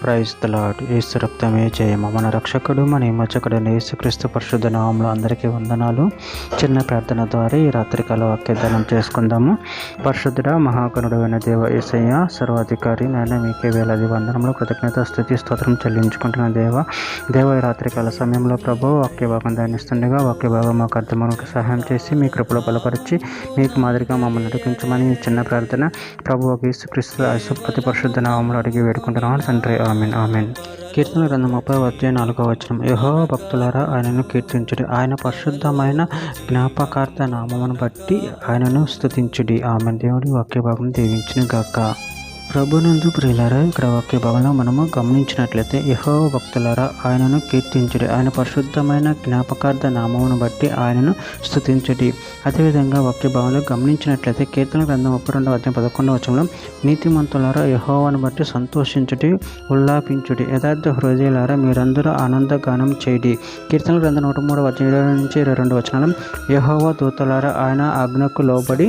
Praise the lord. యేసు రక్తమే జయము. మన రక్షకుడు మన విమోచకుడైన యేసుక్రీస్తు పరిశుద్ధ నామములో అందరికీ వందనాలు. చిన్న ప్రార్థన ద్వారా ఈ రాత్రికాల వాక్యదానం చేసుకుందాము. పరిశుద్ధుడా మహాగణుడైన దేవ యేసయ్య సర్వాధికారి నాయన మీకే వేలాది వందనములు కృతజ్ఞత స్తుతి స్తోత్రం చెల్లించుకుంటున్న దేవ ఈ రాత్రికాల సమయంలో ప్రభు వాక్య భాగం ధ్యానిస్తుండగా వాక్య భాగం మాకు అర్థమనకు సహాయం చేసి మీ కృపలో బలపరిచి మీకు మాదిరిగా మమ్మల్ని నడిపించమని ఈ చిన్న ప్రార్థన ప్రభు యేసుక్రీస్తు అతి పరిశుద్ధ నామములో అడిగి వేడుకుంటున్నాను తండ్రి. Amen amen. కీర్తన గ్రంథం 30:4 యెహోవా భక్తులారా ఆయనను కీర్తించుడి, ఆయన పరిశుద్ధమైన జ్ఞాపకార్థ నామమును బట్టి ఆయనను స్తుతించుడి. ఆమెన్. దేవుడి వాక్య భాగం దీవించును గాక. ప్రభునందు ప్రియులారా, ఇక్కడ వాక్య భాగంలో మనము గమనించినట్లయితే యెహోవా భక్తులారా ఆయనను కీర్తించుడి, ఆయన పరిశుద్ధమైన జ్ఞాపకార్థ నామమును బట్టి ఆయనను స్తుతించుడి. అదేవిధంగా వాక్య భాగంలో గమనించినట్లయితే కీర్తన గ్రంథం 32:11 నీతిమంతులారా యెహోవాను బట్టి సంతోషించుడి, ఉల్లాపించుడి, యథార్థ హృదయులారా మీరందరూ ఆనందగానం చేయుడి. కీర్తన గ్రంథం 103:20-22 యెహోవా దూతలారా ఆయన ఆజ్ఞకు లోబడి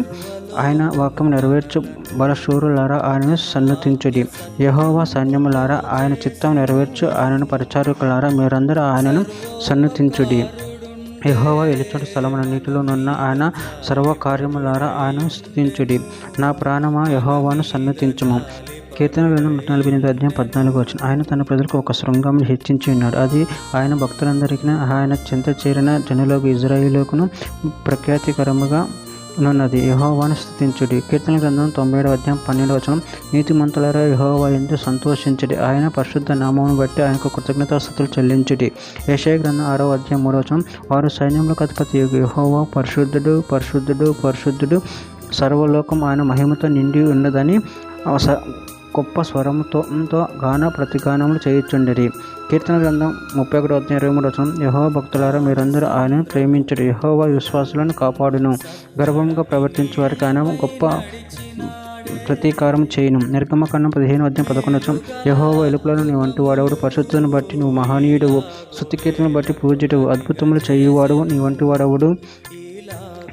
ఆయన వాక్యం నెరవేర్చు బలశూరులారా ఆయనను సన్నతించుడి. యెహోవా సైన్యములారా ఆయన చిత్తం నెరవేర్చు ఆయనను పరిచారకులారా మీరందరూ ఆయనను సన్నతించుడి. యెహోవా ఎలుచుడు స్థలములన్నిటిలోనున్న ఆయన సర్వకార్యములారా ఆయనను స్తుతించుడి. నా ప్రాణమా యెహోవాను సన్నతించుము. కీర్తన గ్రంథం 148:14 ఆయన తన ప్రజలకు ఒక శృంగంను హెచ్చించి ఉన్నాడు, అది ఆయన భక్తులందరికీ ఆయన చెంత చేరిన జనులకు ఇజ్రాయేలుకును ప్రఖ్యాతికరముగా ఉన్నది. యెహోవాను స్తుతించుడి. కీర్తన గ్రంథం 97:12 నీతిమంతులారా యెహోవా యందు సంతోషించుడి, ఆయన పరిశుద్ధ నామమును బట్టి ఆయనకు కృతజ్ఞతాస్తుతులు చెల్లించుడి. యెషయా గ్రంథం 6:3 వారు సైన్యములకు అధిపతి యెహోవా పరిశుద్ధుడు పరిశుద్ధుడు పరిశుద్ధుడు, సర్వలోకం ఆయన మహిమతో నిండి ఉన్నదని గొప్ప స్వరముతో గాన ప్రతిగానములు చేయుచుండిరి. కీర్తన గ్రంథం 31:23 యెహోవా భక్తులారా మీరందరూ ఆయనను ప్రేమించుడి, యెహోవా విశ్వాసులను కాపాడును, గర్వంగా ప్రవర్తించే వారికి ఆయన గొప్ప ప్రతీకారం చేయును. నిర్గమకాండం 15:11 యెహోవా ఎలుకలను నీ వంటి వాడవుడు, పరిశుద్ధతను బట్టి నువ్వు మహనీయుడువు, స్తుతికీర్తనను బట్టి పూజ్యుడువు, అద్భుతములు చేయువాడువు, నీ వంటి వాడవుడు.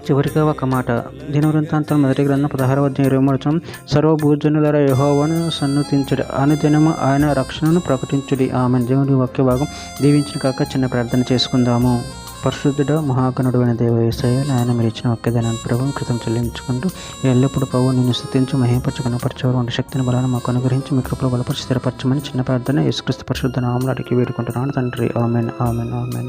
చివరిగా ఒక మాట, దినవృత్తాంతం 1 గ్రంథం 16:23 సర్వభూజనులారా యెహోవాను సన్నుతించుడి, అనుదినము ఆయన రక్షణను ప్రకటించుడి. ఆమెన్. దేవుని వాక్య భాగం దీవించిన కాక చిన్న ప్రార్థన చేసుకుందాము. పరిశుద్ధుడ మహాగణుడు అయిన దేవ యేసయ్య నాయన మీరు ఇచ్చిన వాక్యదానాన్ని ప్రభువు కృతం చెల్లించుకుంటూ ఎల్లప్పుడూ ప్రభు నిన్ను స్తుతించి మహిమపరచు కనపరచేవారు వంటి శక్తిని బలాన్ని మాకు అనుగ్రహించి మీ కృపలో బలపరిచి స్థిరపరచమని చిన్న ప్రార్థన యేసుక్రీస్తు పరిశుద్ధ నామములో అడిగి వేడుకుంటున్నాను తండ్రి. Amen amen amen.